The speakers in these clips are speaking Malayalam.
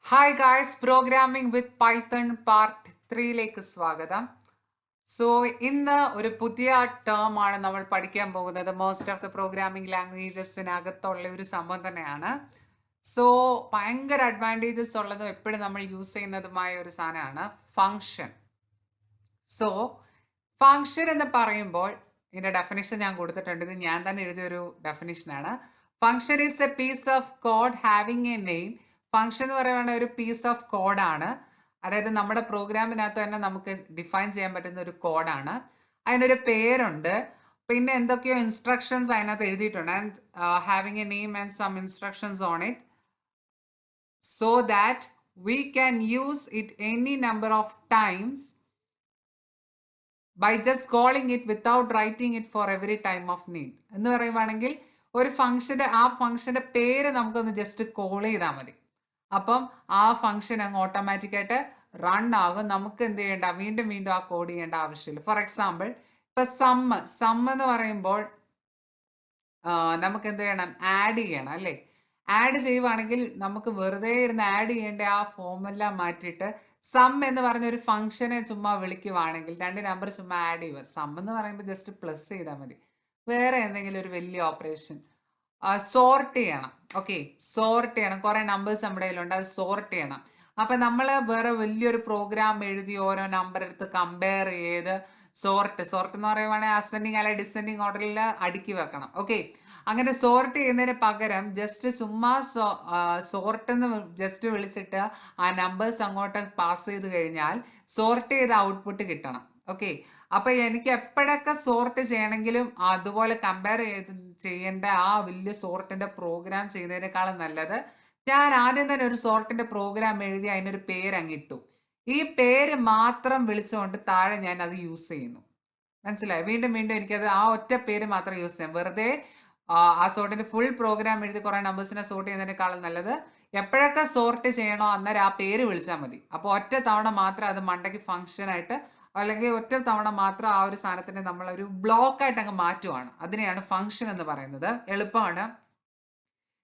Hi guys, programming with Python part 3ലേക്ക് സ്വാഗതം. സോ ഇന്ന് ഒരു പുതിയ ടേം ആണ് നമ്മൾ പഠിക്കാൻ പോകുന്നത്. മോസ്റ്റ് ഓഫ് ദ പ്രോഗ്രാമിംഗ് ലാംഗ്വേജസിനകത്തുള്ള ഒരു സംഭവം തന്നെയാണ്. സോ ഭയങ്കര അഡ്വാൻറ്റേജസ് ഉള്ളതും എപ്പോഴും നമ്മൾ യൂസ് ചെയ്യുന്നതുമായ ഒരു സാധനമാണ് ഫങ്ഷൻ. സോ ഫങ്ഷൻ എന്ന് പറയുമ്പോൾ ഇതിന്റെ ഡെഫിനിഷൻ ഞാൻ കൊടുത്തിട്ടുണ്ട്. ഇത് ഞാൻ തന്നെ എഴുതിയൊരു ഡെഫിനിഷനാണ്. Function is a piece of code having a name. Function എന്ന് പറയുന്നത് ഒരു പീസ് ഓഫ് കോഡാണ്. അതായത് നമ്മുടെ പ്രോഗ്രാമിനകത്ത് തന്നെ നമുക്ക് ഡിഫൈൻ ചെയ്യാൻ പറ്റുന്ന ഒരു കോഡാണ്. അതിനൊരു പേരുണ്ട്, പിന്നെ എന്തൊക്കെയോ ഇൻസ്ട്രക്ഷൻസ് അതിനകത്ത് എഴുതിയിട്ടുണ്ട്. And having a name and some instructions on it so that we can use it any number of times by just calling it without writing it for every time of need. എന്ന് പറയുവാണെങ്കിൽ ഒരു ഫംഗ്ഷന്റെ പേര് നമുക്കൊന്ന് ജസ്റ്റ് കോൾ ചെയ്താൽ മതി. അപ്പം ആ ഫംഗ്ഷൻ അങ്ങ് ഓട്ടോമാറ്റിക്കായിട്ട് റൺ ആകും. നമുക്ക് എന്ത് ചെയ്യേണ്ട, വീണ്ടും വീണ്ടും ആ കോഡ് ചെയ്യേണ്ട ആവശ്യമില്ല. ഫോർ എക്സാമ്പിൾ, ഇപ്പൊ സം എന്ന് പറയുമ്പോൾ നമുക്ക് എന്ത് ചെയ്യണം, ആഡ് ചെയ്യണം അല്ലേ. ആഡ് ചെയ്യുവാണെങ്കിൽ നമുക്ക് വെറുതെ ഇരുന്ന് ആഡ് ചെയ്യേണ്ട ആ ഫോമുല മാറ്റിയിട്ട് സം എന്ന് പറഞ്ഞ ഒരു ഫംഗ്ഷനെ ചുമ്മാ വിളിക്കുവാണെങ്കിൽ രണ്ട് നമ്പർ ചുമ്മാ ആഡ് ചെയ്യുക. സം എന്ന് പറയുമ്പോൾ ജസ്റ്റ് പ്ലസ് ചെയ്താൽ മതി. വേറെ എന്തെങ്കിലും ഒരു വലിയ ഓപ്പറേഷൻ സോർട്ട് ചെയ്യണം. ഓക്കെ, സോർട്ട് ചെയ്യണം. കുറെ നമ്പേഴ്സ് നമ്മുടെ കയ്യിലുണ്ട്, അത് സോർട്ട് ചെയ്യണം. അപ്പൊ നമ്മൾ വേറെ വലിയൊരു പ്രോഗ്രാം എഴുതി ഓരോ നമ്പർ എടുത്ത് കമ്പയർ ചെയ്ത് സോർട്ട് എന്ന് പറയുവാണെങ്കിൽ അസെൻഡിങ് അല്ലെ ഡിസെൻഡിങ് ഓർഡറിൽ അടുക്കി വെക്കണം. ഓക്കെ, അങ്ങനെ സോർട്ട് ചെയ്യുന്നതിന് പകരം ജസ്റ്റ് ചുമ്മാ സോർട്ട് എന്ന് ജസ്റ്റ് വിളിച്ചിട്ട് ആ നമ്പേഴ്സ് അങ്ങോട്ട് പാസ് ചെയ്ത് കഴിഞ്ഞാൽ സോർട്ട് ചെയ്ത ഔട്ട്പുട്ട് കിട്ടണം. ഓക്കെ, അപ്പൊ എനിക്ക് എപ്പോഴൊക്കെ സോർട്ട് ചെയ്യണമെങ്കിലും അതുപോലെ കമ്പയർ ചെയ്യേണ്ട ആ വലിയ സോർട്ടിന്റെ പ്രോഗ്രാം ചെയ്യുന്നതിനേക്കാളും നല്ലത് ഞാൻ ആദ്യം തന്നെ ഒരു സോർട്ടിന്റെ പ്രോഗ്രാം എഴുതി അതിനൊരു പേര് അങ്ങിട്ടു. ഈ പേര് മാത്രം വിളിച്ചുകൊണ്ട് താഴെ ഞാൻ അത് യൂസ് ചെയ്യുന്നു. മനസ്സിലായി? വീണ്ടും വീണ്ടും എനിക്കത് ആ ഒറ്റ പേര് മാത്രം യൂസ് ചെയ്യാം. വെറുതെ ആ സോർട്ടിന്റെ ഫുൾ പ്രോഗ്രാം എഴുതി കുറെ നമ്പേഴ്സിനെ സോർട്ട് ചെയ്യുന്നതിനേക്കാളും നല്ലത് എപ്പോഴൊക്കെ സോർട്ട് ചെയ്യണോ അന്നേരം ആ പേര് വിളിച്ചാൽ മതി. അപ്പോൾ ഒറ്റ തവണ മാത്രം അത് മണ്ടയ്ക്ക് ഫംഗ്ഷൻ ആയിട്ട്, അല്ലെങ്കിൽ ഒറ്റ തവണ മാത്രം ആ ഒരു സാധനത്തിനെ നമ്മളൊരു ബ്ലോക്ക് ആയിട്ട് അങ്ങ് മാറ്റുവാണ്. അതിനെയാണ് ഫംഗ്ഷൻ എന്ന് പറയുന്നത്. എളുപ്പമാണ്.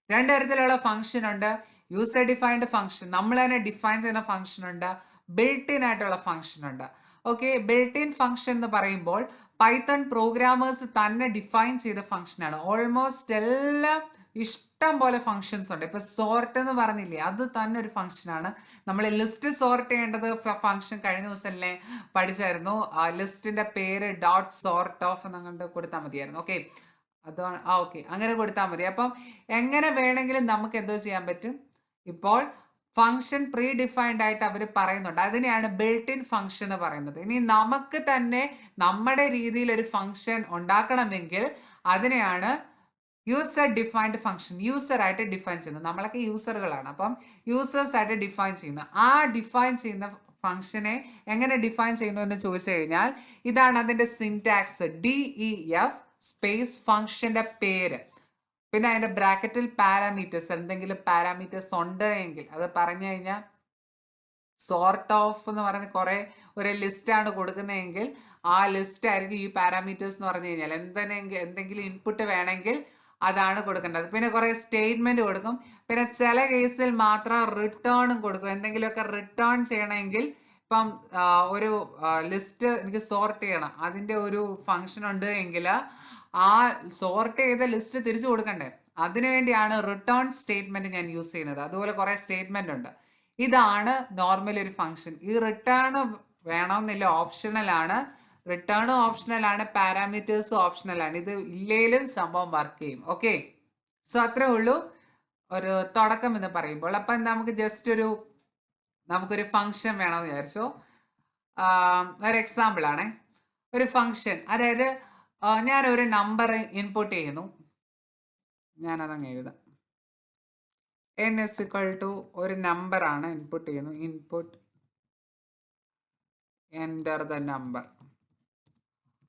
രണ്ട് തരത്തിലുള്ള ഫംഗ്ഷൻ ഉണ്ട്. യൂസർ ഡിഫൈൻഡ് ഫംഗ്ഷൻ, നമ്മൾ തന്നെ ഡിഫൈൻ ചെയ്യുന്ന ഫംഗ്ഷൻ ഉണ്ട്. ബിൽട്ട് ഇൻ ആയിട്ടുള്ള ഫംഗ്ഷൻ ഉണ്ട്. ഓക്കെ, ബിൽട്ട് ഇൻ ഫംഗ്ഷൻ എന്ന് പറയുമ്പോൾ പൈത്തൺ പ്രോഗ്രാമേഴ്സ് തന്നെ ഡിഫൈൻ ചെയ്ത ഫംഗ്ഷനാണ്. ഓൾമോസ്റ്റ് എല്ലാം ഇഷ്ടം പോലെ ഫംഗ്ഷൻസ് ഉണ്ട്. ഇപ്പൊ സോർട്ട് എന്ന് പറഞ്ഞില്ലേ, അത് തന്നെ ഒരു ഫംഗ്ഷനാണ്. നമ്മൾ ലിസ്റ്റ് സോർട്ട് ചെയ്യേണ്ടത് ഫംഗ്ഷൻ കഴിഞ്ഞ ദിവസം അല്ലേ പഠിച്ചായിരുന്നു. ലിസ്റ്റിന്റെ പേര് ഡോട്ട് സോർട്ട് ഓഫ് എന്നങ്ങോട്ട് കൊടുത്താൽ മതിയായിരുന്നു. ഓക്കെ, അതാണ്. ഓക്കെ, അങ്ങനെ കൊടുത്താൽ മതി. അപ്പം എങ്ങനെ വേണമെങ്കിലും നമുക്ക് എന്തോ ചെയ്യാൻ പറ്റും. ഇപ്പോൾ ഫംഗ്ഷൻ പ്രീ ഡിഫൈൻഡ് ആയിട്ട് അവർ പറയുന്നുണ്ട്. അതിനെയാണ് ബിൽട്ട് ഇൻ ഫംഗ്ഷൻ എന്ന് പറയുന്നത്. ഇനി നമുക്ക് തന്നെ നമ്മുടെ രീതിയിൽ ഒരു ഫംഗ്ഷൻ ഉണ്ടാക്കണമെങ്കിൽ അതിനെയാണ് യൂസർ ഡിഫൈൻഡ് ഫംഗ്ഷൻ. യൂസർ ആയിട്ട് ഡിഫൈൻ ചെയ്യുന്നത്. നമ്മളൊക്കെ യൂസറുകളാണ്. അപ്പം യൂസേഴ്സ് ആയിട്ട് ഡിഫൈൻ ചെയ്യുന്ന ആ ഡിഫൈൻ ചെയ്യുന്ന ഫംഗ്ഷനെ എങ്ങനെ ഡിഫൈൻ ചെയ്യുന്നു എന്ന് ചോദിച്ചു കഴിഞ്ഞാൽ ഇതാണ് അതിന്റെ സിൻടാക്സ്. DEF സ്പേസ് ഫംഗ്ഷന്റെ പേര്, പിന്നെ അതിന്റെ ബ്രാക്കറ്റിൽ പാരാമീറ്റേഴ്സ്, എന്തെങ്കിലും പാരാമീറ്റേഴ്സ് ഉണ്ട് എങ്കിൽ അത് പറഞ്ഞു കഴിഞ്ഞാൽ സോർട്ട് ഓഫ് എന്ന് പറയുന്ന കുറെ ഒരു ലിസ്റ്റ് ആണ് കൊടുക്കുന്നതെങ്കിൽ ആ ലിസ്റ്റ് ആയിരിക്കും ഈ പാരാമീറ്റേഴ്സ് എന്ന് പറഞ്ഞു കഴിഞ്ഞാൽ. എന്തെങ്കിലും ഇൻപുട്ട് വേണമെങ്കിൽ അതാണ് കൊടുക്കേണ്ടത്. പിന്നെ കുറെ സ്റ്റേറ്റ്മെന്റ് കൊടുക്കും. പിന്നെ ചില കേസിൽ മാത്രം റിട്ടേണും കൊടുക്കും. എന്തെങ്കിലുമൊക്കെ റിട്ടേൺ ചെയ്യണമെങ്കിൽ ഇപ്പം ഒരു ലിസ്റ്റ് എനിക്ക് സോർട്ട് ചെയ്യണം, അതിന്റെ ഒരു ഫംഗ്ഷൻ ഉണ്ട് എങ്കിൽ ആ സോർട്ട് ചെയ്ത ലിസ്റ്റ് തിരിച്ചു കൊടുക്കണ്ടേ, അതിനുവേണ്ടിയാണ് റിട്ടേൺ സ്റ്റേറ്റ്മെന്റ് ഞാൻ യൂസ് ചെയ്യുന്നത്. അതുപോലെ കുറെ സ്റ്റേറ്റ്മെന്റ് ഉണ്ട്. ഇതാണ് നോർമൽ ഒരു ഫംഗ്ഷൻ. ഈ റിട്ടേൺ വേണമെന്നില്ല, ഓപ്ഷണൽ ആണ്. റിട്ടേണും ഓപ്ഷണൽ ആണ്, പാരാമീറ്റേഴ്സും ഓപ്ഷണൽ ആണ്. ഇത് ഇല്ലേലും സംഭവം വർക്ക് ചെയ്യും. ഓക്കെ, സോ അത്രേ ഉള്ളൂ ഒരു തുടക്കം എന്ന് പറയുമ്പോൾ. അപ്പം നമുക്കൊരു ഫംഗ്ഷൻ വേണമെന്ന് വിചാരിച്ചോ. ഒരു എക്സാമ്പിൾ ആണേ, ഒരു ഫംഗ്ഷൻ. അതായത് ഞാൻ ഒരു നമ്പർ ഇൻപുട്ട് ചെയ്യുന്നു. ഞാനതങ്ങ് എഴുതാം. n is equal to ഒരു നമ്പർ ആണ് ഇൻപുട്ട് ചെയ്യുന്നു. Input enter the number.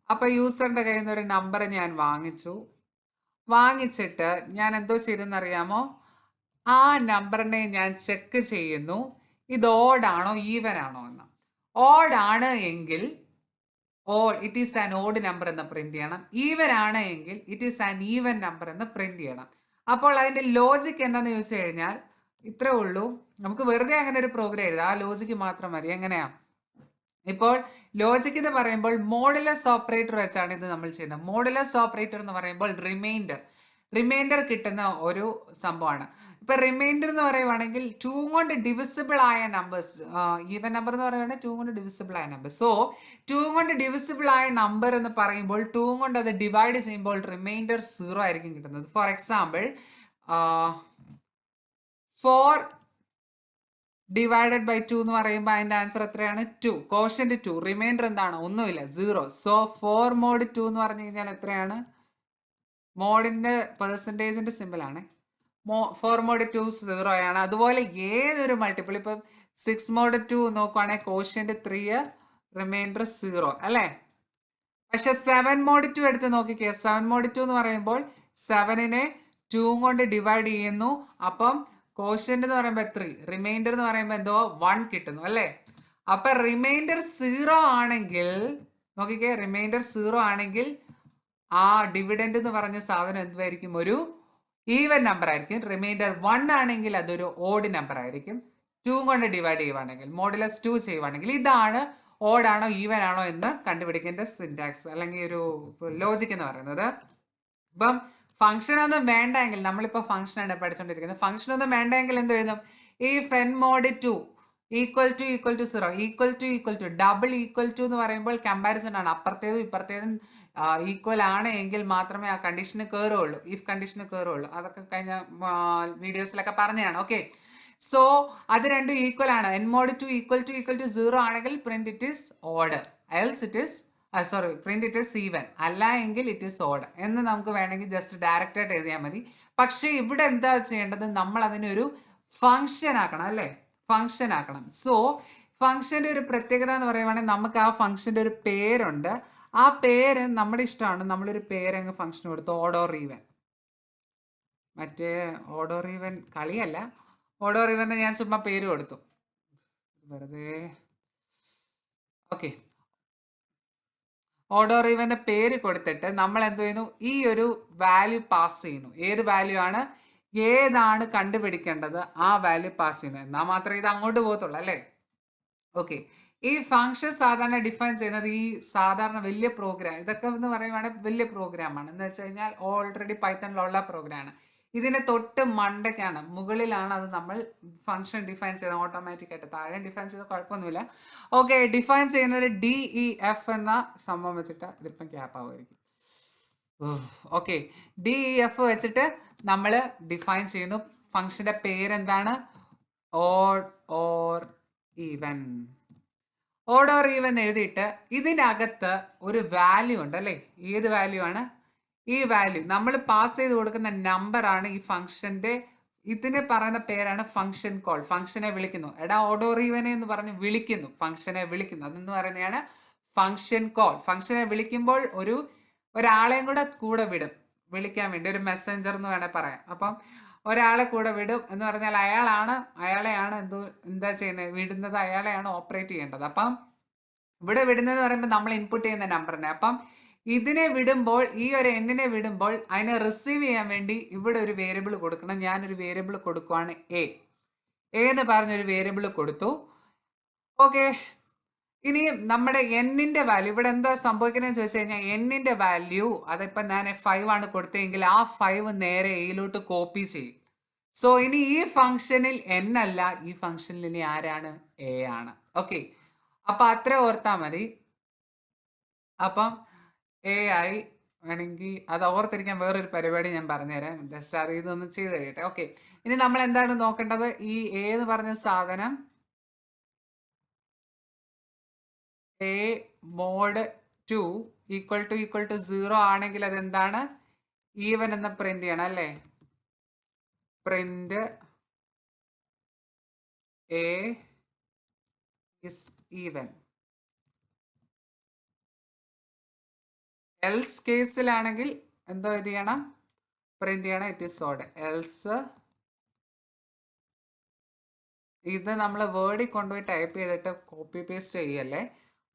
അപ്പൊ യൂസറിന്റെ കയ്യിൽ നിന്ന് ഒരു നമ്പർ ഞാൻ വാങ്ങിച്ചിട്ട് ഞാൻ എന്തോ ചെയ്തെന്നറിയാമോ, ആ നമ്പറിനെ ഞാൻ ചെക്ക് ചെയ്യുന്നു ഇത് ഓഡ് ആണോ ഈവൻ ആണോ എന്ന്. ഓഡ് ആണ് എങ്കിൽ it is an odd number എന്ന് പ്രിന്റ് ചെയ്യണം. ഈവൻ ആണ് എങ്കിൽ it is an even number എന്ന് പ്രിന്റ് ചെയ്യണം. അപ്പോൾ അതിന്റെ ലോജിക് എന്താന്ന് ചോദിച്ചു കഴിഞ്ഞാൽ ഇത്രേ ഉള്ളൂ. നമുക്ക് വെറുതെ അങ്ങനെ ഒരു പ്രോഗ്രാം എഴുതാം. ആ ലോജിക്ക് മാത്രം മതി. എങ്ങനെയാ? ഇപ്പോൾ ലോജിക് എന്ന് പറയുമ്പോൾ മോഡുലസ് ഓപ്പറേറ്റർ വെച്ചാണ് ഇത് നമ്മൾ ചെയ്യുന്നത്. മോഡുലസ് ഓപ്പറേറ്റർ എന്ന് പറയുമ്പോൾ റിമൈൻഡർ കിട്ടുന്ന ഒരു സംഭവമാണ്. ഇപ്പൊ റിമൈൻഡർ എന്ന് പറയുവാണെങ്കിൽ 2 കൊണ്ട് ഡിവിസിബിൾ ആയ നമ്പേഴ്സ്, ഈവൻ നമ്പർ എന്ന് പറയുവാണെങ്കിൽ 2 കൊണ്ട് ഡിവിസിബിൾ ആയ നമ്പർ. സോ 2 കൊണ്ട് ഡിവിസിബിൾ ആയ നമ്പർ എന്ന് പറയുമ്പോൾ 2 കൊണ്ട് അത് ഡിവൈഡ് ചെയ്യുമ്പോൾ റിമൈൻഡർ 0 ആയിരിക്കും കിട്ടുന്നത്. ഫോർ എക്സാമ്പിൾ 4 ഡിവൈഡഡ് ബൈ 2 എന്ന് പറയുമ്പോൾ അതിന്റെ ആൻസർ എത്രയാണ്? 2. കോഷ്യന്റ് 2. റിമൈൻഡർ എന്താണ്? ഒന്നുമില്ല, 0. സോ 4 മോഡ് 2 എന്ന് പറഞ്ഞു കഴിഞ്ഞാൽ എത്രയാണ്? മോഡിന്റെ പെർസെൻറ്റേജിന്റെ സിമ്പിൾ ആണ്. 4 മോഡ് 2 0 ആണ്. അതുപോലെ ഏതൊരു മൾട്ടിപ്പിൾ, ഇപ്പം 6 മോഡ് 2 നോക്കുവാണെങ്കിൽ കോഷ്യന്റ് 3, റിമൈൻഡർ 0 അല്ലേ? പക്ഷെ 7 മോഡ് 2 എടുത്ത് നോക്കിക്കേ. 7 മോഡ് 2 എന്ന് പറയുമ്പോൾ 7നെ 2 കൊണ്ട് ഡിവൈഡ് ചെയ്യുന്നു. അപ്പം കോഷ്യന്റ് എന്ന് പറയുമ്പോൾ 3, റിമൈൻഡർ എന്ന് പറയുമ്പോൾ എന്തോ 1 കിട്ടുന്നു അല്ലേ? അപ്പൊ റിമൈൻഡർ 0 ആണെങ്കിൽ നോക്കിക്കേ, റിമൈൻഡർ 0 ആണെങ്കിൽ ആ ഡിവിഡൻഡ് എന്ന് പറഞ്ഞ സാധനം എന്തായിരിക്കും? ഒരു ഈവൻ നമ്പർ ആയിരിക്കും. റിമൈൻഡർ 1 ആണെങ്കിൽ അതൊരു ഓഡ് നമ്പർ ആയിരിക്കും. 2 കൊണ്ട് ഡിവൈഡ് ചെയ്യുവാണെങ്കിൽ, മോഡുലസ് 2 ചെയ്യുവാണെങ്കിൽ, ഇതാണ് ഓഡ് ആണോ ഈവൻ ആണോ എന്ന് കണ്ടുപിടിക്കേണ്ട സിന്റാക്സ് അല്ലെങ്കിൽ ഒരു ലോജിക് എന്ന് പറയുന്നത്. ഇപ്പം ഫംഗ്ഷൻ ഒന്നും വേണ്ടെങ്കിൽ, നമ്മളിപ്പോ ഫംഗ്ഷൻ ആണ് പഠിച്ചുകൊണ്ടിരിക്കുന്നത്, ഫംഗ്ഷൻ ഒന്നും വേണ്ടെങ്കിൽ എന്ത് എഴുതും? ഈ ഫെൻ mod 2 equal to 0, equal to double equal to എന്ന് പറയുമ്പോൾ കമ്പാരിസൺ ആണ്. അപ്പുറത്തേതും ഇപ്പുറത്തേതും ഈക്വൽ ആണ് എങ്കിൽ മാത്രമേ ആ കണ്ടീഷന് കയറുള്ളൂ, ഇഫ് കണ്ടീഷന് കയറുള്ളൂ. അതൊക്കെ കഴിഞ്ഞ വീഡിയോസിലൊക്കെ പറഞ്ഞതാണ്. ഓക്കെ, സോ അത് രണ്ടും ഈക്വൽ ആണ്. എൻ മോഡ് 2 ഈക്വൽ ടു 0 ആണെങ്കിൽ print it is odd, else it is print it is even, അല്ല എങ്കിൽ ഇറ്റ് ഈസ് ഓഡ് എന്ന് നമുക്ക് വേണമെങ്കിൽ ജസ്റ്റ് ഡയറക്റ്റ് ആയിട്ട് എഴുതിയാൽ മതി. പക്ഷെ ഇവിടെ എന്താ ചെയ്യേണ്ടത്? നമ്മൾ അതിനൊരു ഫംഗ്ഷൻ ആക്കണം അല്ലേ? ഫംഗ്ഷൻ ആക്കണം. സോ ഫംഗ്ഷന്റെ ഒരു പ്രത്യേകത എന്ന് പറയുവാണെങ്കിൽ നമുക്ക് ആ ഫംഗ്ഷന്റെ ഒരു പേരുണ്ട്. ആ പേര് നമ്മുടെ ഇഷ്ടമാണ്. നമ്മളൊരു പേര് അങ്ങ് ഫംഗ്ഷൻ കൊടുത്തു, ഓഡ് ഓർ ഈവൻ. മറ്റേ ഓഡ് ഓർ ഈവൻ കളിയല്ല, ഓഡ് ഓർ ഈവൻ ഞാൻ ചുമ്മാ പേര് കൊടുത്തു വെറുതെ. ഓക്കെ, ഓഡ് ഓർ ഈവന്റെ പേര് കൊടുത്തിട്ട് നമ്മൾ എന്ത് ചെയ്യുന്നു? ഈ ഒരു വാല്യൂ പാസ് ചെയ്യുന്നു. ഏത് വാല്യൂ ആണ്? ഏതാണ് കണ്ടുപിടിക്കേണ്ടത് ആ വാല്യൂ പാസ് ചെയ്യുന്നു. എന്നാൽ മാത്രമേ ഇത് അങ്ങോട്ട് പോകത്തുള്ളൂ അല്ലേ? ഓക്കെ, ഈ ഫംഗ്ഷൻ സാധാരണ ഡിഫൈൻ ചെയ്യുന്നത് ഈ സാധാരണ വലിയ പ്രോഗ്രാം, ഇതൊക്കെ എന്ന് പറയുവാണെങ്കിൽ വലിയ പ്രോഗ്രാമാണ്. എന്ന് വെച്ച് കഴിഞ്ഞാൽ ഓൾറെഡി പൈത്തണിലുള്ള പ്രോഗ്രാമാണ്. ഇതിന് തൊട്ട് മണ്ടയ്ക്കാണ്, മുകളിലാണ് അത് നമ്മൾ ഫംഗ്ഷൻ ഡിഫൈൻ ചെയ്യുന്നത് ഓട്ടോമാറ്റിക് ആയിട്ട്. താഴെ ഡിഫൈൻ ചെയ്ത കുഴപ്പമൊന്നുമില്ല. ഓക്കെ, ഡിഫൈൻ ചെയ്യുന്നത് DEF എന്ന സംഭവം വെച്ചിട്ട്, ഇതിപ്പം ക്യാപ്പ് ആവുമായിരിക്കും. ഓക്കെ, DEF വെച്ചിട്ട് നമ്മൾ ഡിഫൈൻ ചെയ്യുന്നു. ഫംഗ്ഷന്റെ പേരെന്താണ്? Odd or even. Odd or even എഴുതിയിട്ട് ഇതിനകത്ത് ഒരു വാല്യൂ ഉണ്ട് അല്ലേ? ഏത് വാല്യൂ ആണ്? ഈ വാല്യൂ നമ്മൾ പാസ് ചെയ്ത് കൊടുക്കുന്ന നമ്പർ ആണ് ഈ ഫംഗ്ഷന്റെ. ഇതിന് പറയുന്ന പേരാണ് ഫംഗ്ഷൻ കോൾ. ഫംഗ്ഷനെ വിളിക്കുന്നു. എടാ ഓഡ് ഓർ ഈവൻ എന്ന് പറഞ്ഞ് വിളിക്കുന്നു, ഫംഗ്ഷനെ വിളിക്കുന്നു. അതെന്ന് പറയുന്നതാണ് ഫംഗ്ഷൻ കോൾ. ഫംഗ്ഷനെ വിളിക്കുമ്പോൾ ഒരാളെയും കൂടെ വിടും വിളിക്കാൻ വേണ്ടി, ഒരു മെസ്സഞ്ചർ എന്ന് വേണേൽ പറയാം. അപ്പം ഒരാളെ കൂടെ വിടും എന്ന് പറഞ്ഞാൽ അയാളെയാണ് എന്താ ചെയ്യുന്നത്? വിടുന്നത് അയാളെയാണ് ഓപ്പറേറ്റ് ചെയ്യേണ്ടത്. അപ്പം ഇവിടെ വിടുന്നത് പറയുമ്പോൾ നമ്മൾ ഇൻപുട്ട് ചെയ്യുന്ന നമ്പറിനെ. അപ്പം ഇതിനെ വിടുമ്പോൾ, ഈ ഒരു എന്നിനെ വിടുമ്പോൾ അതിനെ റിസീവ് ചെയ്യാൻ വേണ്ടി ഇവിടെ ഒരു വേരിയബിൾ കൊടുക്കണം. ഞാനൊരു വേരിയബിൾ കൊടുക്കുവാണ് എ എന്ന് പറഞ്ഞൊരു വേരിയബിൾ കൊടുത്തു. ഓക്കെ, ഇനി നമ്മുടെ എന്നിന്റെ വാല്യൂ ഇവിടെ എന്താ സംഭവിക്കുന്നതെന്ന് ചോദിച്ചു കഴിഞ്ഞാൽ, എന്നിന്റെ വാല്യൂ അതിപ്പോ ഞാൻ 5 ആണ് കൊടുത്തതെങ്കിൽ ആ 5 നേരെ എയിലോട്ട് കോപ്പി ചെയ്യും. സോ ഇനി ഈ ഫംഗ്ഷനിൽ n അല്ല, ഈ ഫംഗ്ഷനിൽ ഇനി ആരാണ്? എ ആണ്. ഓക്കെ, അപ്പൊ അത്ര ഓർത്താ മതി. അപ്പം എ ആയി. വേണമെങ്കിൽ അത് ഓർത്തിരിക്കാൻ വേറൊരു പരിപാടി ഞാൻ പറഞ്ഞുതരാം. ജസ്റ്റ് അത് ഇതൊന്ന് ചെയ്ത് കഴിയട്ടെ. ഓക്കെ, ഇനി നമ്മൾ എന്താണ് നോക്കേണ്ടത്? ഈ എ എന്ന് പറഞ്ഞ സാധനം എ മോഡ് 2 ഈക്വൽ ടു 0 ആണെങ്കിൽ അതെന്താണ്? ഈവൻ എന്ന് പ്രിന്റ് ചെയ്യണം അല്ലേ? Print A is even. Else കേസിലാണെങ്കിൽ എന്തോ ഇത് ചെയ്യണം? പ്രിന്റ് ചെയ്യണം ഇറ്റ് ഇസ് ഓഡ്. എൽസ് ഇത് നമ്മൾ വേർഡിൽ കൊണ്ടുപോയി ടൈപ്പ് ചെയ്തിട്ട് കോപ്പി പേസ്റ്റ് ചെയ്യല്ലേ,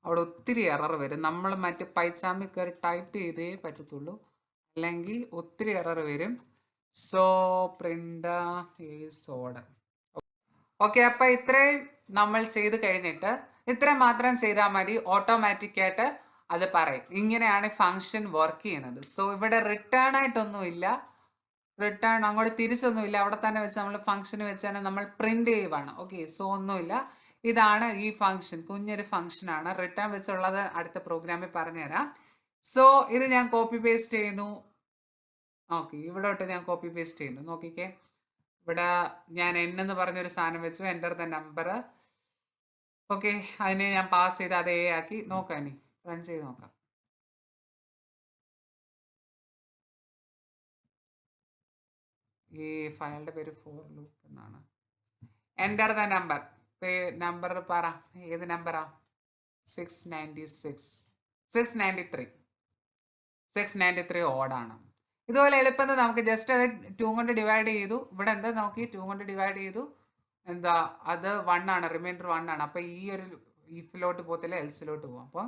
അവിടെ ഒത്തിരി എറർ വരും. നമ്മൾ മറ്റ് പൈച്ചാമ്പിൽ കയറി ടൈപ്പ് ചെയ്തേ പറ്റത്തുള്ളൂ, അല്ലെങ്കിൽ ഒത്തിരി എറർ വരും. So print is odd. Okay, അപ്പൊ ഇത്രയും നമ്മൾ ചെയ്ത് കഴിഞ്ഞിട്ട് ഇത്രയും മാത്രം ചെയ്താൽ മതി. ഓട്ടോമാറ്റിക് ആയിട്ട് അത് പറയും. ഇങ്ങനെയാണ് ഫംഗ്ഷൻ വർക്ക് ചെയ്യുന്നത്. സോ ഇവിടെ റിട്ടേൺ ആയിട്ടൊന്നുമില്ല, റിട്ടേൺ അങ്ങോട്ട് തിരിച്ചൊന്നുമില്ല. അവിടെ തന്നെ വെച്ച് നമ്മൾ ഫംഗ്ഷൻ വെച്ച് തന്നെ നമ്മൾ പ്രിന്റ് ചെയ്യുവാണ്. ഓക്കെ, സോ ഒന്നുമില്ല. ഇതാണ് ഈ ഫംഗ്ഷൻ, കുഞ്ഞൊരു ഫംഗ്ഷൻ ആണ്. റിട്ടേൺ വെച്ചുള്ളത് അടുത്ത പ്രോഗ്രാമിൽ പറഞ്ഞുതരാം. സോ ഇത് ഞാൻ കോപ്പി പേസ്റ്റ് ചെയ്യുന്നു. ഓക്കെ, ഇവിടോട്ട് ഞാൻ കോപ്പി പേസ്റ്റ് ചെയ്യുന്നു. നോക്കിക്കേ, ഇവിടെ ഞാൻ n എന്ന് പറഞ്ഞൊരു സാധനം വെച്ചു. Enter the number. ഓക്കെ, അതിനെ ഞാൻ പാസ് ചെയ്ത് അത് a ആക്കി. നോക്കാം, ഇനി റൺ ചെയ്ത് നോക്കാം. ഈ ഫയലിന്റെ പേര് ഫോർ ലൂപ്പ് എന്നാണ്. Enter the number. നമ്പർ പറ, ഏത് നമ്പറാ? 696, 693, 693 ഓടാണ്. ഇതുപോലെ എളുപ്പത്തിൽ നമുക്ക് ജസ്റ്റ് അത് 2 കൊണ്ട് ഡിവൈഡ് ചെയ്തു. ഇവിടെ എന്താ നോക്കി, 2 കൊണ്ട് ഡിവൈഡ് ചെയ്തു. എന്താ അത് 1 ആണ്, റിമൈൻഡർ 1 ആണ്. അപ്പൊ ഈ ഒരു ഇഫിലോട്ട് പോകത്തില്ല, എൽസിലോട്ട് പോകും. അപ്പോൾ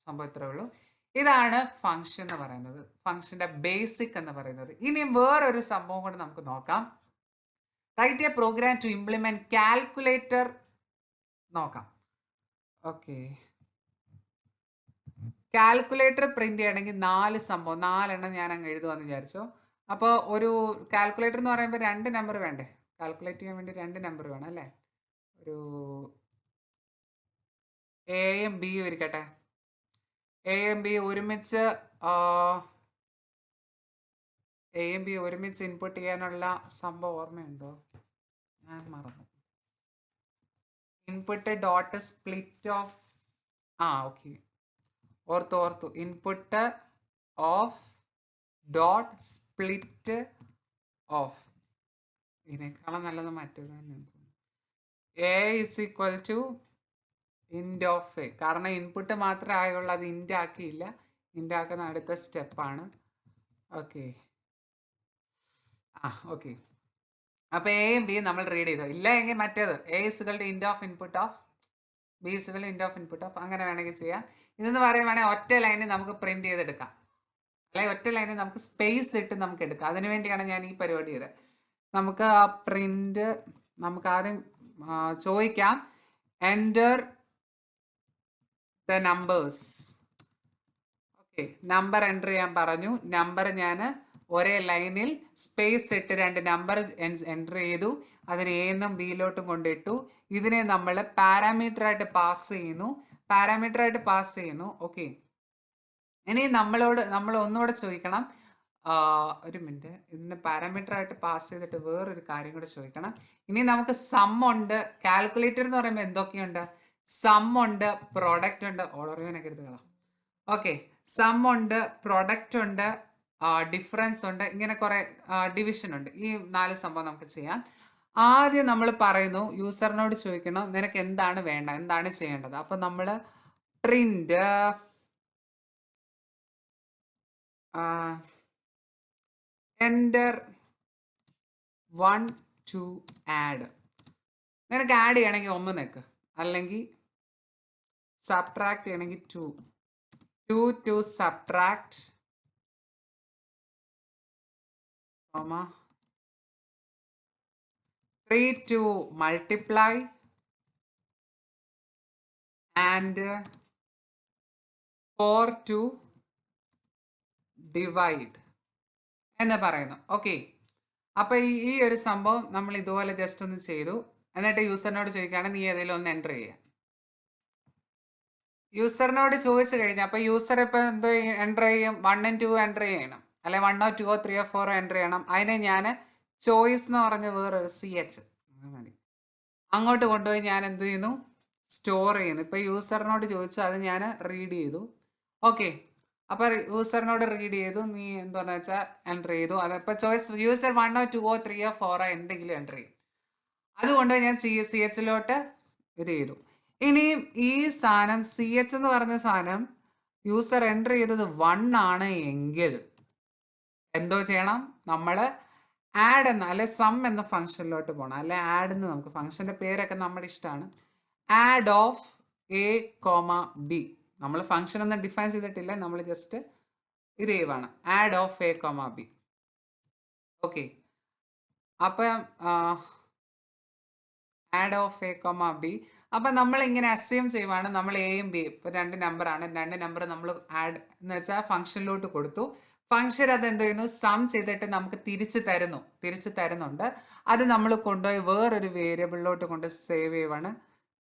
സംഭവം ഇത്രേ ഉള്ളൂ. ഇതാണ് ഫംഗ്ഷൻ എന്ന് പറയുന്നത്, ഫംഗ്ഷന്റെ ബേസിക് എന്ന് പറയുന്നത്. ഇനി വേറൊരു സംഭവം കൂടെ നമുക്ക് നോക്കാം. Write a program to implement calculator നോക്കാം. ഓക്കെ, കാൽക്കുലേറ്റർ പ്രിന്റ് ചെയ്യണമെങ്കിൽ 4 സംഭവം, 4 ഞാൻ അങ്ങ് എഴുതുവാന്ന് വിചാരിച്ചു. അപ്പോൾ ഒരു കാൽക്കുലേറ്റർ എന്ന് പറയുമ്പോൾ 2 നമ്പർ വേണ്ടേ? കാൽക്കുലേറ്റ് ചെയ്യാൻ വേണ്ടി 2 നമ്പർ വേണം അല്ലേ? ഒരു എയും ബിയും ഇരിക്കട്ടെ. എയും ബി ഒരുമിച്ച് ഇൻപുട്ട് ചെയ്യാനുള്ള സംഭവം ഓർമ്മയുണ്ടോ? ഞാൻ മറന്നു. Input dot split of, okay, ഓർത്തു. Input of dot split of. ഇതിനേക്കാളും നല്ലത് മറ്റേത് തന്നെ. A is equal to int of A. കാരണം ഇൻപുട്ട് മാത്രമേ ആയുള്ളൂ, അത് ഇൻറ്റ് ആക്കിയില്ല. ഇൻറ്റ് ആക്കുന്ന അടുത്ത സ്റ്റെപ്പാണ്. Okay, okay. അപ്പോൾ എയും ബിയും നമ്മൾ റീഡ് ചെയ്തു. ഇല്ല എങ്കിൽ മറ്റേത് എ ഇസുകളുടെ int of input of, B ഇസുകളുടെ ഇൻറ്റ് ഓഫ് ഇൻപുട്ട് ഓഫ്, അങ്ങനെ വേണമെങ്കിൽ ചെയ്യാം. ഇതെന്ന് പറയുവാണെങ്കിൽ ഒറ്റ ലൈനിൽ നമുക്ക് പ്രിന്റ് ചെയ്തെടുക്കാം, അല്ലെങ്കിൽ ഒറ്റ ലൈനിൽ നമുക്ക് സ്പേസ് ഇട്ട് നമുക്ക് എടുക്കാം. അതിനു വേണ്ടിയാണ് ഞാൻ ഈ പരിപാടി ചെയ്തത്. നമുക്ക് ആ പ്രിന്റ് നമുക്ക് ആദ്യം ചോദിക്കാം, enter the numbers. Okay, number enter ചെയ്യാൻ പറഞ്ഞു. നമ്പർ ഞാൻ ഒരേ ലൈനിൽ സ്പേസ് ഇട്ട് 2 നമ്പർ എൻ്റർ ചെയ്തു. അതിന് എന്നും ബിയിലോട്ടും കൊണ്ടിട്ടു. ഇതിനെ നമ്മൾ പാരാമീറ്റർ ആയിട്ട് പാസ് ചെയ്യുന്നു. ഓക്കെ, ഇനി നമ്മൾ ഒന്നുകൂടെ ചോദിക്കണം. ഒരു മിനിറ്റ്, ഇതിന് പാരാമീറ്റർ ആയിട്ട് പാസ് ചെയ്തിട്ട് വേറൊരു കാര്യം കൂടെ ചോദിക്കണം. ഇനി നമുക്ക് സം ഉണ്ട്. കാൽക്കുലേറ്റർ എന്ന് പറയുമ്പോൾ എന്തൊക്കെയുണ്ട്? സം ഉണ്ട്, പ്രൊഡക്റ്റ് ഉണ്ട്. ഓളറിയാനൊക്കെ എടുത്തുകളാം. ഓക്കെ, സം ഉണ്ട്, പ്രൊഡക്റ്റ് ഉണ്ട്, ഡിഫറൻസ് ഉണ്ട്, ഇങ്ങനെ കുറെ ഡിവിഷൻ ഉണ്ട്. ഈ 4 സംഭവം നമുക്ക് ചെയ്യാം. ആദ്യം നമ്മൾ പറയുന്നു, യൂസറിനോട് ചോദിക്കണം നിനക്ക് എന്താണ് വേണ്ട, എന്താണ് ചെയ്യേണ്ടത്. അപ്പൊ നമ്മൾ പ്രിന്റ് എൻ്റർ 1 to ആഡ്. നിനക്ക് ആഡ് ചെയ്യണമെങ്കിൽ 1 നിൽക്ക്, അല്ലെങ്കിൽ സബ്ട്രാക്ട് ചെയ്യണമെങ്കിൽ 2 to subtract, 3 to multiply and 4 to divide എന്ന് പറയുന്നു. ഓക്കെ, അപ്പൊ ഈ ഒരു സംഭവം നമ്മൾ ഇതുപോലെ ജസ്റ്റ് ഒന്ന് ചെയ്തു. എന്നിട്ട് യൂസറിനോട് ചോദിക്കുകയാണ് നീ ഏതെങ്കിലും ഒന്ന് എൻ്റർ ചെയ്യാം. യൂസറിനോട് ചോദിച്ചു കഴിഞ്ഞാൽ അപ്പൊ യൂസർ ഇപ്പൊ എന്തോ എൻ്റർ ചെയ്യും? 1 and 2 എൻ്റർ ചെയ്യണം, അല്ലെ 1 or 2 or 3 or 4 എൻ്റർ ചെയ്യണം. അതിനെ ഞാൻ ചോയ്സ് എന്ന് പറഞ്ഞ വേറൊരു CH അങ്ങോട്ട് കൊണ്ടുപോയി ഞാൻ എന്ത് ചെയ്യുന്നു? സ്റ്റോർ ചെയ്യുന്നു. ഇപ്പൊ യൂസറിനോട് ചോദിച്ചു, അത് ഞാൻ റീഡ് ചെയ്തു. ഓക്കെ, അപ്പൊ യൂസറിനോട് റീഡ് ചെയ്തു, നീ എന്താന്ന് വെച്ചാൽ എൻ്റർ ചെയ്തു. അതിപ്പോ choice user 1 or 2 or 3 or 4 എന്തെങ്കിലും എൻ്റർ ചെയ്യും. അതുകൊണ്ട് ഞാൻ CHലോട്ട് ഇത് ചെയ്തു. ഇനിയും ഈ സാധനം CH എന്ന് പറഞ്ഞ സാധനം യൂസർ എൻ്റർ ചെയ്തത് 1 ആണ് എങ്കിൽ എന്തോ ചെയ്യണം? നമ്മൾ ആഡ് എന്ന അല്ലെ സം എന്ന ഫംഗ്ഷനിലോട്ട് പോകണം. അല്ലെ ആഡ് എന്ന്, നമുക്ക് ഫംഗ്ഷന്റെ പേരൊക്കെ നമ്മുടെ ഇഷ്ടമാണ്. Add of A, B. നമ്മൾ ഫംഗ്ഷൻ ഒന്നും ഡിഫൈൻ ചെയ്തിട്ടില്ല, നമ്മൾ ജസ്റ്റ് ഇത് ചെയ്യുവാണ്. Add of A, B. Okay, അപ്പം add of A comma B. അപ്പം നമ്മൾ ഇങ്ങനെ അസ്യൂം ചെയ്യുവാണ് നമ്മൾ എയും ബി ഇപ്പോൾ 2 നമ്പറാണ്, 2 നമ്പർ നമ്മൾ ആഡ് എന്ന് വെച്ചാൽ ഫംഗ്ഷനിലോട്ട് കൊടുത്തു. ഫംഗ്ഷൻ അത് എന്ത് ചെയ്യുന്നു, സം ചെയ്തിട്ട് നമുക്ക് തിരിച്ചു തരുന്നുണ്ട്. അത് നമ്മൾ കൊണ്ടുപോയി വേറൊരു വേരിയബിളിലോട്ട് കൊണ്ട് സേവ് ചെയ്യുവാണ്.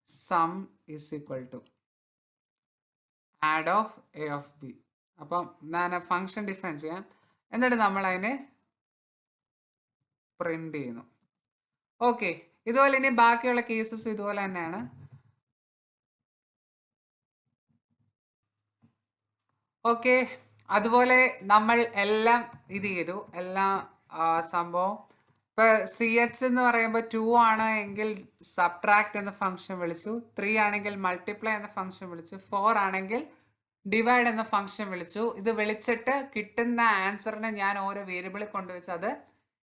Sum is equal to add of A of B. അപ്പം ഞാൻ ഫംഗ്ഷൻ ഡിഫൈൻ ചെയ്യാം, എന്നിട്ട് നമ്മൾ അതിനെ പ്രിന്റ് ചെയ്യുന്നു. ഓക്കെ, ഇതുപോലെ ഇനി ബാക്കിയുള്ള കേസസ് ഇതുപോലെ തന്നെയാണ്. ഓക്കെ, അതുപോലെ നമ്മൾ എല്ലാം ഇത് ചെയ്തു, എല്ലാ സംഭവം. ഇപ്പൊ സി എച്ച് എന്ന് പറയുമ്പോൾ 2 ആണ് എങ്കിൽ സബ്ട്രാക്ട് എന്ന ഫംഗ്ഷൻ വിളിച്ചു, 3 ആണെങ്കിൽ മൾട്ടിപ്ലൈ എന്ന ഫംഗ്ഷൻ വിളിച്ചു, 4 ആണെങ്കിൽ ഡിവൈഡ് എന്ന ഫംഗ്ഷൻ വിളിച്ചു. ഇത് വിളിച്ചിട്ട് കിട്ടുന്ന ആൻസറിനെ ഞാൻ ഓരോ വേരിയബിളിൽ കൊണ്ടുവച്ച് അത്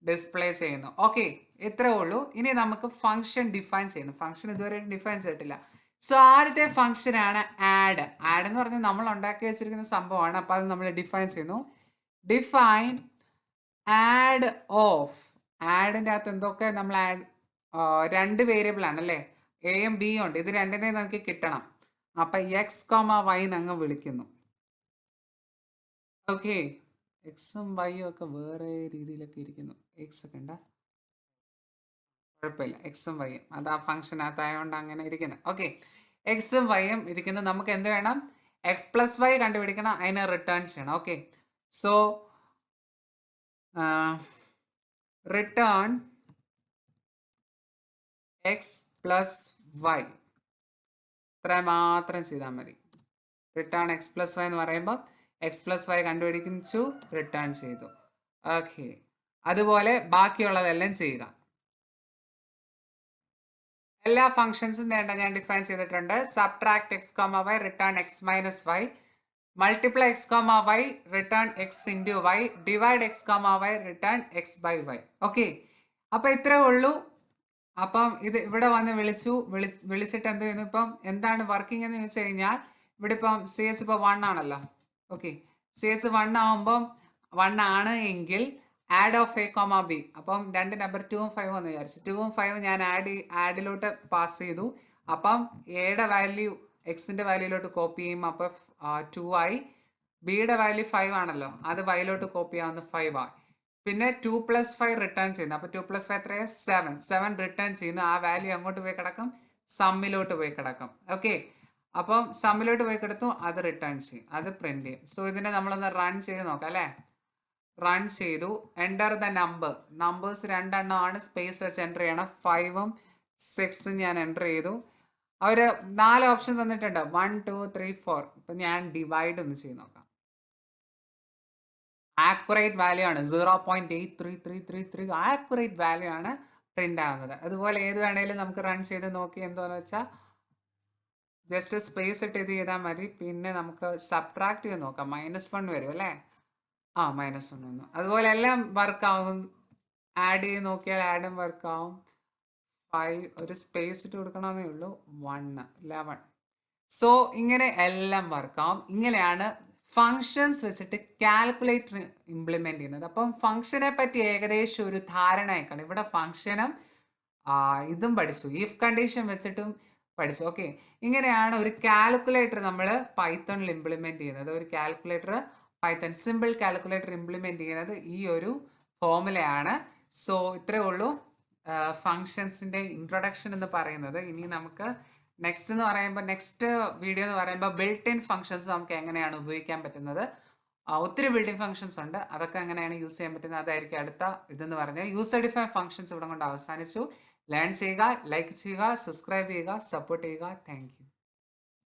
ഡിസ്പ്ലേ ചെയ്യുന്നു. ഓക്കെ, ഇത്രേ ഉള്ളൂ. ഇനി നമുക്ക് ഫംഗ്ഷൻ ഡിഫൈൻ ചെയ്യുന്നു. ഫംഗ്ഷൻ ഇതുവരെ ഡിഫൈൻ ചെയ്തിട്ടില്ല. സോ ആദ്യത്തെ ഫംഗ്ഷൻ ആണ് ആഡ്. ആഡ് എന്ന് പറഞ്ഞാൽ നമ്മൾ ഉണ്ടാക്കി വെച്ചിരിക്കുന്ന സംഭവമാണ്. അപ്പോൾ അത് നമ്മൾ ഡിഫൈൻ ചെയ്യുന്നു. Define add of. ആഡിൻ്റെ അകത്ത് എന്തൊക്കെ നമ്മൾ ആഡ്, 2 വേരിയബിൾ ആണ് അല്ലേ, എയും ബിയും ഉണ്ട്. ഇത് രണ്ടിനെ നമുക്ക് കിട്ടണം. അപ്പൊ എക്സ് കോമ വൈ അങ്ങ് വിളിക്കുന്നു. ഓക്കെ, എക്സും വൈയും ഒക്കെ വേറെ രീതിയിലൊക്കെ ഇരിക്കുന്നു. എക്സ് ഒക്കെ ഉണ്ടാ, കുഴപ്പമില്ല, എക്സും വൈയും അത് ആ ഫംഗ്ഷനകത്തായതുകൊണ്ട് അങ്ങനെ ഇരിക്കുന്നത്. ഓക്കെ, എക്സും വൈയും ഇരിക്കുന്നു. നമുക്ക് എന്ത് വേണം, എക്സ് പ്ലസ് വൈ കണ്ടുപിടിക്കണം, അതിനെ റിട്ടേൺ ചെയ്യണം. Okay, so return X plus Y, ഇത്ര മാത്രം ചെയ്താൽ മതി. റിട്ടേൺ എക്സ് പ്ലസ് വൈ എന്ന് പറയുമ്പോൾ എക്സ് പ്ലസ് വൈ കണ്ടുപിടിച്ചു, റിട്ടേൺ ചെയ്തു. ഓക്കെ, അതുപോലെ ബാക്കിയുള്ളതെല്ലാം ചെയ്യുക. എല്ലാ ഫംഗ്ഷൻസും വേണ്ട ഞാൻ ഡിഫൈൻ ചെയ്തിട്ടുണ്ട്. Subtract X comma Y, return X minus Y, multiply X comma Y, return X into Y, divide X comma Y, return X by Y. Okay, അപ്പം ഇത്രേ ഉള്ളൂ. അപ്പം ഇത് ഇവിടെ വന്ന് വിളിച്ചിട്ട് എന്ത് ചെയ്യുന്നു, ഇപ്പം എന്താണ് വർക്കിംഗ് എന്ന് ചോദിച്ചു കഴിഞ്ഞാൽ ഇവിടെ ഇപ്പം സി എച്ച് ഇപ്പോൾ 1 ആണല്ലോ. ഓക്കെ, സി എച്ച് 1 ആവുമ്പം 1 ആണ് എങ്കിൽ add of A comma B. അപ്പം 2 നമ്പർ 2ഉം 5ഉം എന്ന് വിചാരിച്ചു. 2ഉം 5ഉം ഞാൻ ആഡിലോട്ട് പാസ് ചെയ്തു. അപ്പം എയുടെ വാല്യൂ എക്സിന്റെ വാല്യൂലോട്ട് കോപ്പി ചെയ്യും. അപ്പം 2 ആയി. ബിയുടെ വാല്യൂ 5 ആണല്ലോ, അത് വൈയിലോട്ട് കോപ്പി ചെയ്യാവുന്ന 5 ആയി. പിന്നെ 2 + 5 റിട്ടേൺ ചെയ്യുന്നു. അപ്പോൾ 2 + 5 എത്രയാണ്, 7 റിട്ടേൺ ചെയ്യുന്നു. ആ വാല്യൂ അങ്ങോട്ട് പോയി കിടക്കും, സമ്മിലോട്ട് പോയി കിടക്കും. ഓക്കെ, അപ്പം സമ്മിലോട്ട് പോയി കിടത്തു, അത് റിട്ടേൺ ചെയ്യും, അത് പ്രിന്റ് ചെയ്യും. സോ ഇതിനെ നമ്മളൊന്ന് റൺ ചെയ്ത് നോക്കാം അല്ലേ. റൺ ചെയ്തു. എൻ്റർ ദ നമ്പേഴ്സ് 2 എണ്ണമാണ്, സ്പേസ് വെച്ച് എൻ്റർ ചെയ്യണം. 5ഉം 6ഉം ഞാൻ എൻ്റർ ചെയ്തു. അവർ 4 ഓപ്ഷൻ തന്നിട്ടുണ്ട്, 1 2 3 4. ഇപ്പം ഞാൻ ഡിവൈഡ് ഒന്ന് ചെയ്ത് നോക്കാം. ആക്യുറേറ്റ് വാല്യൂ ആണ്, 0.83333 ആക്യുറേറ്റ് വാല്യൂ ആണ് പ്രിന്റ് ആവുന്നത്. അതുപോലെ ഏത് വേണേലും നമുക്ക് റൺ ചെയ്ത് നോക്കി, എന്താണെന്ന് വെച്ചാൽ ജസ്റ്റ് സ്പേസ് ഇട്ട് ഇത് ചെയ്താൽ മതി. പിന്നെ നമുക്ക് സബ്ട്രാക്ട് ചെയ്ത് നോക്കാം, -1 വരും അല്ലേ. -1 വന്നു. അതുപോലെ എല്ലാം വർക്ക് ആവും. ആഡ് ചെയ്ത് നോക്കിയാൽ ആഡും വർക്ക് ആവും. 5 ഒരു സ്പേസ് ഇട്ട് കൊടുക്കണമെന്നേ ഉള്ളൂ. 1 11. സോ ഇങ്ങനെ എല്ലാം വർക്ക് ആവും. ഇങ്ങനെയാണ് ഫങ്ഷൻസ് വെച്ചിട്ട് കാൽക്കുലേറ്റർ ഇംപ്ലിമെന്റ് ചെയ്യുന്നത്. അപ്പം ഫംഗ്ഷനെ പറ്റി ഏകദേശം ഒരു ധാരണയൊക്കെയാണ്. ഇവിടെ ഫംഗ്ഷനും ഇതും പഠിച്ചു, ഇഫ് കണ്ടീഷൻ വെച്ചിട്ടും പഠിച്ചു. ഓക്കെ, ഇങ്ങനെയാണ് ഒരു കാൽക്കുലേറ്റർ നമ്മൾ പൈത്തണിൽ ഇംപ്ലിമെന്റ് ചെയ്യുന്നത്. ഒരു calculator, Python simple calculator implement ചെയ്യുന്നത് ഈ ഒരു ഫോമുലയാണ്. സോ ഇത്രേ ഉള്ളൂ ഫങ്ഷൻസിന്റെ ഇൻട്രൊഡക്ഷൻ എന്ന് പറയുന്നത്. ഇനി നമുക്ക് നെക്സ്റ്റ് വീഡിയോ എന്ന് പറയുമ്പോൾ ബിൽറ്റ് ഇൻ ഫങ്ഷൻസ് നമുക്ക് എങ്ങനെയാണ് ഉപയോഗിക്കാൻ പറ്റുന്നത്. ഒത്തിരി ബിൽഡിംഗ് ഫങ്ഷൻസ് ഉണ്ട്, അതൊക്കെ എങ്ങനെയാണ് യൂസ് ചെയ്യാൻ പറ്റുന്നത്, അതായിരിക്കും അടുത്ത ഇതെന്ന് പറഞ്ഞാൽ. യൂസർ ഡിഫൈൻ ഫങ്ഷൻസ് ഇവിടെ കൊണ്ട് അവസാനിച്ചു. ലേൺ ചെയ്യുക, ലൈക്ക് ചെയ്യുക, സബ്സ്ക്രൈബ് ചെയ്യുക, സപ്പോർട്ട് ചെയ്യുക. Thank you.